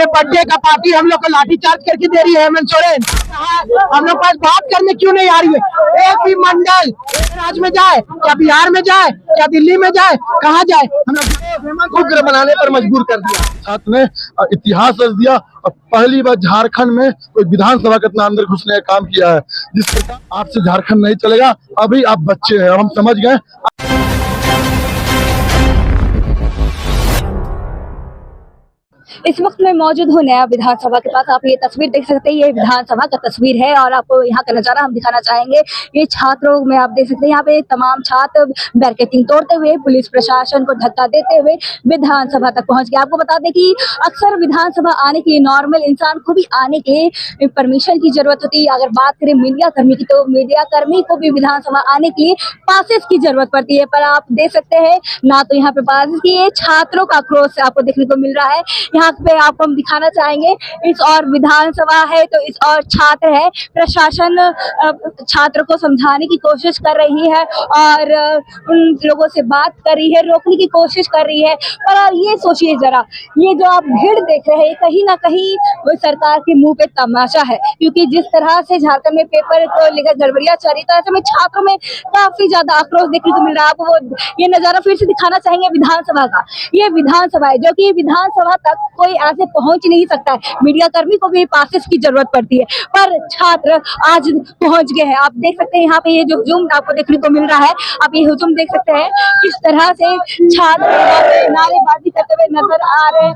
Birthday का party हम लोग को लाठी चार्ज करके दे रही है हेमंत सोरेन। हम लोग पास बात करने क्यों नहीं आ रही है? एक भी मंडल राज्य में जाए, क्या बिहार में जाए, क्या दिल्ली में जाए, कहाँ जाए, हम लोग उग्र बनाने पर मजबूर कर दिया। छात्र ने इतिहास रच दिया और पहली बार झारखंड में कोई विधानसभा के इतना अंदर घुसने का काम किया है, जिस प्रकार आपसे झारखंड नहीं चलेगा। अभी आप बच्चे हैं, हम समझ गए। इस वक्त मैं मौजूद हूँ नया विधानसभा के पास। आप ये तस्वीर देख सकते हैं, ये विधानसभा का तस्वीर है और आपको यहाँ का नजारा हम दिखाना चाहेंगे। ये छात्रों में आप देख सकते हैं, यहाँ पे तमाम छात्र बैरिकेडिंग तोड़ते हुए, पुलिस प्रशासन को धक्का देते हुए विधानसभा तक पहुंच गए। आपको बता दें कि अक्सर विधानसभा आने के लिए नॉर्मल इंसान को भी आने के परमिशन की जरूरत होती है। अगर बात करें मीडिया कर्मी की, तो मीडिया कर्मी को भी विधानसभा आने के लिए पासेस की जरूरत पड़ती है। पर आप देख सकते हैं ना, तो यहाँ पे पासेस की, ये छात्रों का आक्रोश आपको देखने को मिल रहा है। यहाँ पे आपको हम दिखाना चाहेंगे, इस और विधानसभा है तो इस और छात्र है। प्रशासन छात्र को समझाने की कोशिश कर रही है और उन लोगों से बात कर रही है, रोकने की कोशिश कर रही है। पर ये सोचिए जरा, ये जो आप भीड़ देख रहे हैं, कहीं ना कहीं वो सरकार के मुंह पे तमाशा है, क्योंकि जिस तरह से झारखंड में पेपर को लेकर गड़बड़ियां चल रही, तो ऐसे में छात्रों में काफी ज्यादा आक्रोश देखने को मिल रहा है। आपको ये नजारा फिर से दिखाना चाहेंगे विधानसभा का। ये विधानसभा है जो कि विधानसभा तक कोई ऐसे पहुंच नहीं सकता है, मीडिया कर्मी को भी पासेस की जरूरत पड़ती है, पर छात्र आज पहुंच गए हैं। आप देख सकते हैं यहाँ पे ये जो हुजूम आपको देखने को मिल रहा है, आप ये हुजूम देख सकते हैं किस तरह से छात्र नारेबाजी करते हुए नजर आ रहे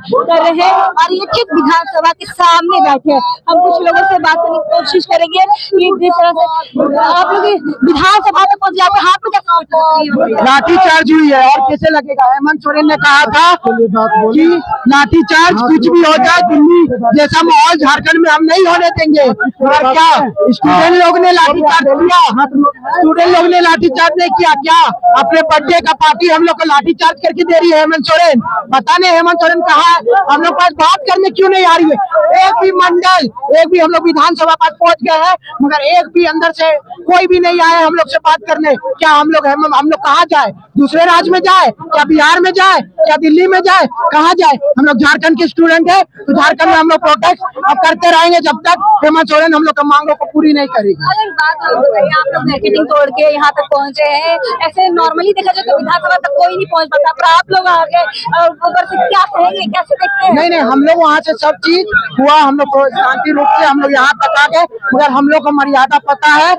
हैं और ये ठीक विधानसभा के सामने बैठे हैं। हम कुछ लोगों से बात करने की कोशिश करेंगे कि जिस तरह से आप लोग विधानसभा तक पहुंच जाते, हाथ में क्या लाठी चार्ज हुई है और कैसे लगेगा? हेमंत सोरेन ने कहा था कि लाठी चार्ज कुछ भी हो जाए, दिल्ली जैसा माहौल झारखंड में हम नहीं होने देंगे। और क्या स्टूडेंट लोग ने लाठीचार्ज किया? स्टूडेंट लोग ने लाठीचार्ज नहीं किया क्या? अपने बर्थडे का पार्टी हम लोग को लाठीचार्ज करके दे रही है हेमंत सोरेन। पता नहीं हेमंत सोरेन कहाँ है? हम लोग पास बात करने क्यों नहीं आ रही है? एक भी मंडल, एक भी, हम लोग विधानसभा पास पहुंच गए हैं मगर एक भी अंदर से कोई भी नहीं आया हम लोग से बात करने। क्या हम लोग कहाँ जाए? दूसरे राज्य में जाए, क्या बिहार में जाए, क्या दिल्ली में जाए, कहाँ जाए? हम लोग झारखंड के स्टूडेंट है तो झारखंड में हम लोग प्रोटेस्ट अब करते रहेंगे जब तक हेमंत सोरेन हम लोग की मांगों को पूरी नहीं करेगी। अगर बात बताइए, आप लोग बैरिकेडिंग तोड़ के यहाँ तक पहुँचे हैं, ऐसे नॉर्मली देखा जाए तो विधानसभा तक कोई नहीं पहुँच पाता, पर आप लोग आगे ऊपर से क्या कहेंगे, कैसे देखते हैं? नहीं, हम लोग वहाँ से सब चीज हुआ, हम लोग शांति रूप से हम लोग यहाँ तक आ गए, मगर हम लोग को मर्यादा पता है,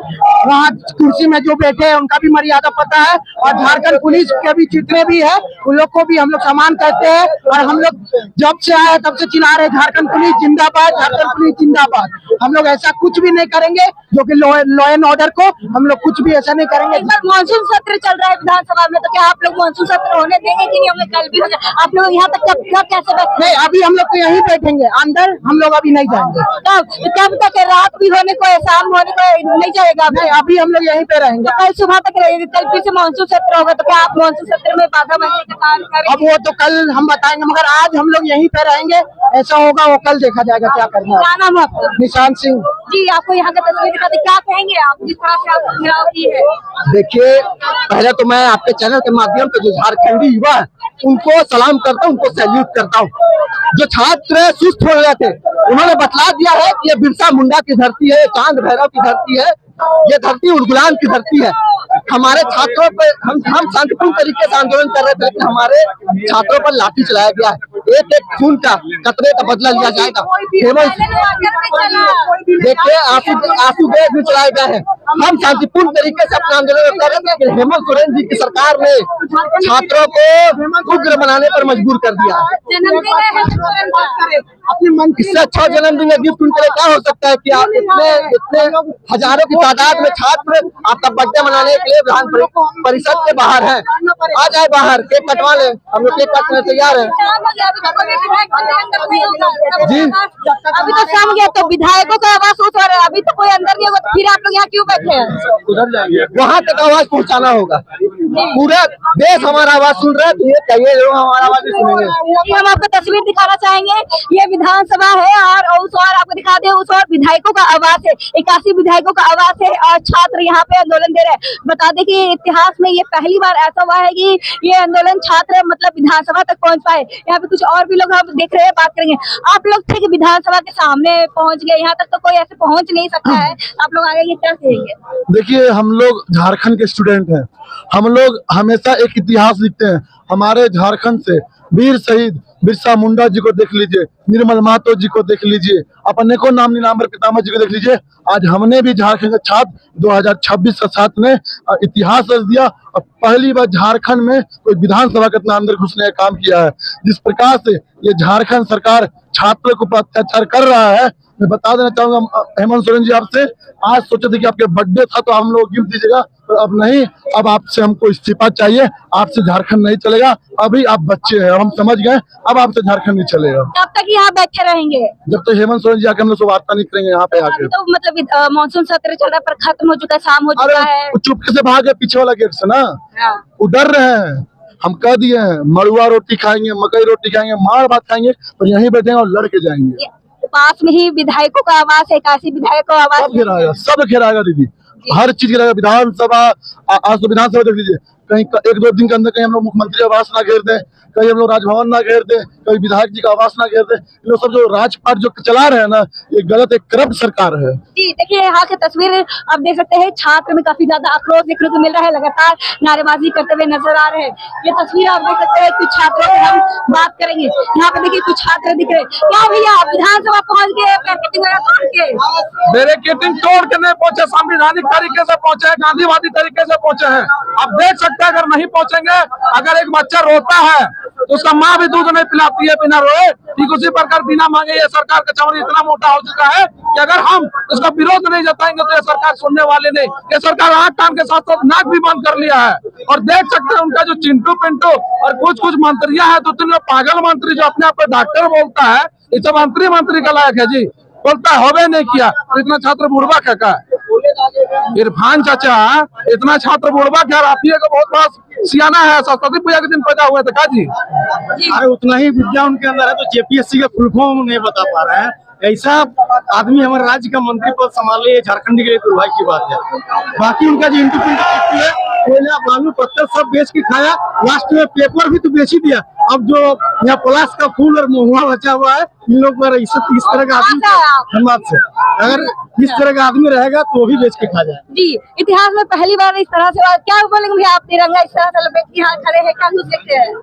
वहाँ कुर्सी में जो बैठे हैं उनका भी मर्यादा पता है और झारखंड पुलिस के भी जितने भी है उन लोग को भी हम लोग सम्मान करते हैं। और हम लोग जब से आए तब से चिल्ला रहे झारखंड पुलिस जिंदाबाद, झारखंड पुलिस जिंदाबाद। हम लोग ऐसा कुछ भी नहीं करेंगे जो कि लॉ एंड ऑर्डर को, हम लोग कुछ भी ऐसा नहीं करेंगे। मानसून सत्र चल रहा है विधानसभा में, तो क्या आप लोग मानसून सत्र होने देंगे कि नहीं? हमें कल भी हो जाए, आप लोग यहाँ तक कब कैसे बैठे? नहीं, अभी हम लोग तो यहीं बैठेंगे, अंदर हम लोग अभी नहीं जाएंगे। कब तक? रात भी होने को, शाम होने को नहीं जाएगा? नहीं, अभी हम लोग यहीं पे रहेंगे। कल सुबह तक रहेंगे, कल फिर से मानसून सत्र होगा, तो क्या आप मानसून सत्र में बाधा बनने का काम करेंगे? अब वो तो कल हम बताएंगे, मगर आज हम लोग यहीं पे रहेंगे। ऐसा होगा वो कल देखा जाएगा क्या करना है। क्या नाम है आपका? निशांत सिंह जी, आपको यहाँ का तस्वीर दिखाते, क्या कहेंगे आप जिस तरह से आपको घेराव की है? देखिए, पहले तो मैं आपके चैनल के माध्यम से जो झारखंडी युवा है उनको सलाम करता हूँ, उनको सैल्यूट करता हूँ। जो छात्र सुस्त हो रहे थे उन्होंने बतला दिया है कि ये बिरसा मुंडा की धरती है, चांद भैरव की धरती है, ये धरती उर्गुलान की धरती है। हमारे छात्रों पर हम शांतिपूर्ण तरीके से आंदोलन कर रहे थे, लेकिन हमारे छात्रों पर लाठी चलाया गया है। एक एक खून का कतरे का बदला लिया जाएगा। देखिए, आंसू गैस भी चलाए गए हैं। हम शांतिपूर्ण तरीके से अपना आंदोलन कर रहे थे, लेकिन हेमंत सोरेन जी की सरकार ने छात्रों को उग्र बनाने पर मजबूर कर दिया। अपने मन इससे अच्छा जन्मदिन का गिफ्ट उनके लिए क्या हो सकता है कि आप इतने हजारों की तादाद में छात्र आपका बर्थडे मनाने के लिए विधान परिषद के बाहर हैं। आ जाए बाहर, केक कटवा ले, हम लोग केक काटने तैयार हैं। जी, अभी तो शाम गया तो विधायकों का आवाज उठ रहा है, अभी तो कोई अंदर नहीं होगा, तो फिर आप लोग यहाँ क्यों बैठे हैं? उधर जाएंगे, वहाँ तक आवाज पहुँचाना होगा। पूरा देश हमारा आवाज सुन रहा है, तो ये कहिए लोग हमारा आवाज नहीं सुनेंगे। हम आपको तस्वीर दिखाना चाहेंगे, ये विधानसभा है और उस और आपको दिखा दे, उस और विधायकों का आवाज है, 81 विधायकों का आवाज है और छात्र यहाँ पे आंदोलन दे रहे हैं। बता दें कि इतिहास में ये पहली बार ऐसा हुआ है कि ये आंदोलन छात्र मतलब विधानसभा तक पहुंच पाए। यहाँ पे कुछ और भी लोग हम देख रहे हैं, बात करेंगे। आप लोग थे कि विधानसभा के सामने पहुंच गए, यहाँ तक तो कोई ऐसे पहुंच नहीं सकता है, आप लोग आगे ये क्या कहेंगे? देखिए, हम लोग झारखंड के स्टूडेंट हैं। हम लोग हमेशा एक इतिहास लिखते हैं। हमारे झारखंड से वीर शहीद बिरसा मुंडा जी को देख लीजिए, निर्मल महतो जी को देख लीजिए, अपने को नाम नीलांबर पितामह जी को देख लीजिए। आज हमने भी झारखंड के छात्र 2026 का छात्र ने इतिहास रच दिया और पहली बार झारखंड में कोई विधानसभा के इतना अंदर घुसने का काम किया है। जिस प्रकार से ये झारखंड सरकार छात्रों के ऊपर अत्याचार कर रहा है, मैं बता देना चाहूंगा हेमंत सोरेन जी, आपसे आज सोचे थे कि आपके बर्थडे था तो हम लोग गिफ्ट दीजिएगा, पर अब नहीं। अब आपसे हमको इस्तीफा चाहिए, आपसे झारखंड नहीं चलेगा। अभी आप बच्चे हैं, हम समझ गए, अब आपसे झारखंड नहीं चलेगा। कब तक यहाँ बैठे रहेंगे? जब तक हेमंत सोरेन जी आके हम लोग से वार्ता नहीं करेंगे यहाँ पे आके। तो मतलब मानसून सत्र चल रहा है पर खत्म हो चुका है, शाम हो चुका है। वो चुपके से भाग गए पीछे वाला गेट से ना, हाँ। वो डर रहे हैं। हम कह दिए हैं मड़ुआ रोटी खाएंगे, मकई रोटी खाएंगे, मार भात खाएंगे, पर यहीं बैठेंगे और लड़ के जाएंगे। पास में ही विधायकों का आवास है, 81 विधायकों का आवास सब घेराएगा, सब घेराएगा दीदी, हर चीज घेराएगा। विधानसभा, आज तो विधानसभा देख लीजिए, कहीं 1-2 दिन के अंदर कहीं हम लोग मुख्यमंत्री आवास ना घेर दें, कहीं हम लोग राजभवन ना घेर दें, कहीं विधायक जी का आवास ना घेर दें। ये लोग सब जो राजपाट जो चला रहे हैं ना, ये गलत, एक करप्ट सरकार है। जी देखिए, यहाँ की तस्वीर आप देख सकते हैं, छात्र में काफी ज्यादा आक्रोश देखने को मिल रहा है, लगातार नारेबाजी करते हुए नजर आ रहे हैं। ये तस्वीर आप देख सकते हैं, कुछ छात्रों से हम बात करेंगे। यहाँ पे देखिए कुछ छात्र दिख रहे हैं। क्या भैया विधानसभा पहुंच गए, बैरिकेडिंग वगैरह तोड़ के? बैरिकेडिंग तोड़ के नहीं पहुंचे, संवैधानिक तरीके से पहुंचे हैं, गांधीवादी तरीके से पहुंचे हैं। आप देख सकते हैं, अगर नहीं पहुंचेंगे, अगर एक बच्चा रोता है तो उसका माँ भी दूध नहीं पिलाती है बिना रोए, ठीक उसी प्रकार बिना मांगे ये सरकार का चमड़ी इतना मोटा हो चुका है कि अगर हम इसका विरोध नहीं जताएंगे तो ये सरकार सुनने वाले नहीं। ये सरकार आंख कान के साथ साथ नाक भी बंद कर लिया है। और देख सकते हैं उनका जो चिंटू पिंटू और कुछ मंत्रियां हैं, 2-3 पागल मंत्री जो अपने आप को डॉक्टर बोलता है, ये सब मंत्री का लायक है जी, बोलता है होवे नहीं किया। तो इतना छात्र बुढ़वा क्या है? इरफान चाचा इतना छात्र बुढ़वा क्या? आप ही को बहुत बड़ा सियाना है, सरस्वती पूजा के दिन पैदा हुए थे का जी? अरे उतना ही विद्या उनके अंदर है, तो जेपीएससी का फुल फॉर्म नहीं बता पा रहे हैं। ऐसा आदमी हमारे राज्य का मंत्री पद संभाले, झारखंड के लिए दुर्भाग्य की बात है। बाकी उनका जो इंटू है, कोयला बालू पत्थर सब बेच के खाया, लास्ट में पेपर भी तो बेच ही दिया। अब जो यहाँ पलाश का फूल और महुआ बचा हुआ है, इन लोग पर इस तरह का आदमी धन्यवाद से, अगर इस तरह का आदमी रहेगा तो वो भी बेच के खा जाए। जी इतिहास में पहली बार इस तरह से क्या बोलेंगे भैया, आप तिरंगा इस तरह से लपेट के यहाँ खड़े हैं, क्या कुछ देखते हैं?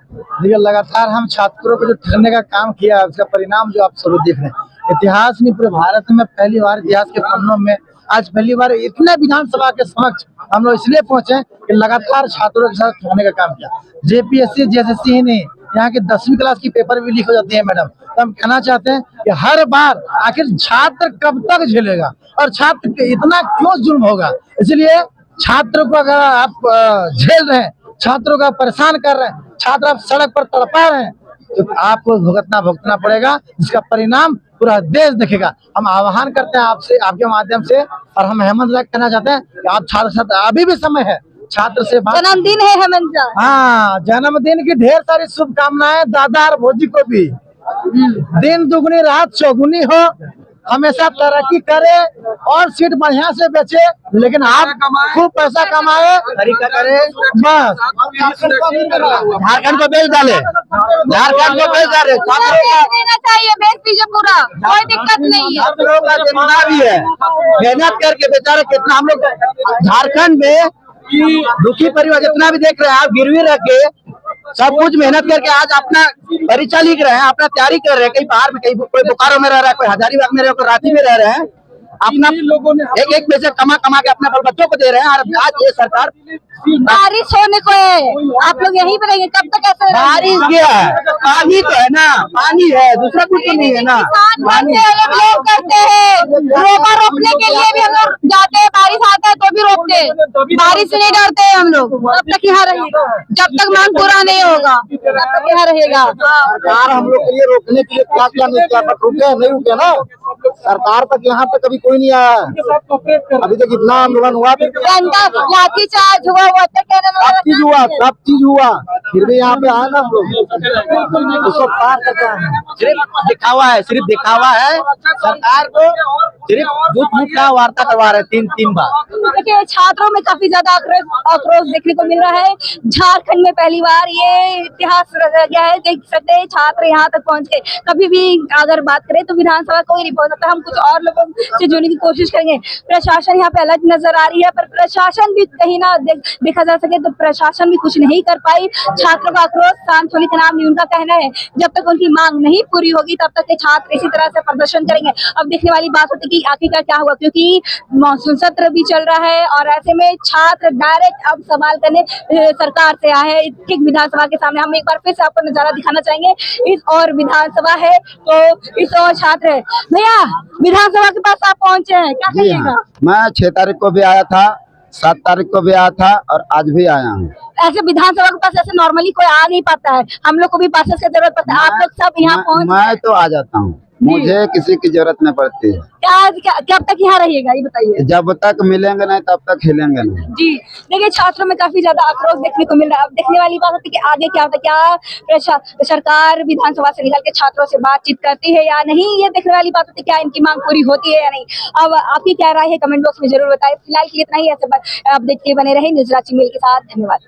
देखिए, लगातार हम छात्रों को जो ठगने का काम किया, उसका परिणाम जो आप सब देख रहे हैं। इतिहास में पूरे भारत में पहली बार, इतिहास के पन्नों में आज पहली बार इतने विधानसभा के समक्ष हम लोग इसलिए पहुंचे कि लगातार छात्रों के साथ ठगने का काम किया। जेपीएससी जेएसएससी ही नहीं, यहाँ के 10वीं क्लास की पेपर भी लीक हो जाती है मैडम। तो हम कहना चाहते हैं कि हर बार आखिर छात्र कब तक झेलेगा और छात्र पे इतना क्यों जुल्म होगा? इसलिए छात्र को अगर आप झेल रहे हैं, छात्रों का परेशान कर रहे हैं, छात्र आप सड़क पर तड़पा रहे हैं, तो आपको भुगतना पड़ेगा, जिसका परिणाम पूरा देश देखेगा। हम आह्वान करते हैं आपसे, आपके माध्यम से, और हम हेमंत राय कहना चाहते हैं कि आप छात्र साथ अभी भी समय है, छात्र से जन्मदिन है हेमंत का। हाँ, जन्मदिन की ढेर सारी शुभकामनाएं दादा और भोजी को भी। दिन दुगनी रात चौगुनी हो, हमेशा तरक्की करे और सीट बढ़िया से बेचे, लेकिन आप खूब पैसा कमाए, तरीका करे, बस झारखंड को बेच डाले, झारखंड को बेच डाले। देना चाहिए, बेच दीजिए पूरा, कोई दिक्कत नहीं है। सब लोग का जिम्मेदार भी है, मेहनत करके बेचारे कितना हम लोग झारखंड में दुखी परिवार जितना भी देख रहे हैं, आप गिरवी रख के सब कुछ मेहनत करके आज अपना परीक्षा लिख रहे हैं, अपना तैयारी कर रहे हैं। कहीं बाहर में, कहीं कोई बोकारो में रह रहा है, कोई हजारीबाग में रह रहा है, कोई रांची में रह रहे हैं, अपना लोगों ने एक पैसे कमा के अपने बच्चों को दे रहे हैं। और आज ये सरकार बारिश होने को है, आप लोग यहीं पे रहेंगे कब तक? ऐसे बारिश क्या है, पानी तो है ना, पानी है, दूसरा कुछ तो नहीं है ना। पानी लोग करते हैं, रोपा रोपने के लिए भी हम लोग जाते हैं, बारिश आता है तो भी रोकते हैं, बारिश से नहीं डरते हैं हम लोग। तब तक यहाँ रहेगा, जब तक मांग पूरा नहीं होगा तब तक यहाँ रहेगा। सरकार हम लोग के लिए रोकने के लिए क्या नहीं किया, रुके नहीं रुके ना, सरकार तक यहाँ पे कभी कोई नहीं आया। अभी तक इतना आंदोलन हुआ, लाठीचार्ज हुआ, सब चीज हुआ, फिर भी यहाँ पे आए ना हम लोग। उसको पार करते हैं, सिर्फ दिखावा है सरकार को, सिर्फ झूठ मूठ का वार्ता करवा रहे तीन बार। देखिए छात्रों में काफी ज्यादा आक्रोश देखने को मिल रहा है। झारखंड में पहली बार ये इतिहास रचा गया है। देख सकते हैं छात्र यहाँ तक पहुँच के, कभी भी अगर बात करें तो विधानसभा कोई नहीं पहुँच सकता। हम कुछ और लोगों से जुड़ने की कोशिश करेंगे। प्रशासन यहाँ पे अलग नजर आ रही है, पर प्रशासन भी कहीं ना देखा जा सके तो प्रशासन भी कुछ नहीं कर पाई। छात्रों का आक्रोश शांत होने का नाम नहीं। उनका कहना है जब तक उनकी मांग नहीं पूरी होगी तब तक के छात्र इसी तरह से प्रदर्शन करेंगे। अब देखने वाली बात होती है कि आखिरकार क्या हुआ, क्योंकि मानसून सत्र भी चल रहा है और ऐसे में छात्र डायरेक्ट अब सवाल करने सरकार से आए हैं ठीक विधानसभा के सामने। हम एक बार फिर से आपको नजारा दिखाना चाहेंगे। इस और विधानसभा है तो इस और छात्र है। भैया विधानसभा के पास आप पहुंचे हैं, क्या कहिएगा? मैं 6 तारीख को भी आया था, 7 तारीख को भी आया था और आज भी आया हूँ। ऐसे विधानसभा के पास ऐसे नॉर्मली कोई आ नहीं पाता है, हम लोग को भी पासेस की जरूरत पड़ता है। आप लोग सब यहाँ पहुँच, मैं तो आ जाता हूँ, मुझे किसी की जरूरत नहीं पड़ती है। कब तक यहाँ रहिएगा ये बताइए? जब तक मिलेंगे नहीं तब तक हिलेंगे नहीं। जी देखिए छात्रों में काफी ज्यादा आक्रोश देखने को मिल रहा है। अब देखने वाली बात होती है कि आगे क्या होता है, क्या सरकार विधानसभा से निकल के छात्रों से बातचीत करती है या नहीं, ये देखने वाली बात होती है। क्या इनकी मांग पूरी होती है या नहीं? अब आपकी क्या राय है कमेंट बॉक्स में जरूर बताएं। फिलहाल के लिए इतना ही, ऐसे अपडेट के लिए बने रहे न्यूज़ रांची मेल के साथ। धन्यवाद।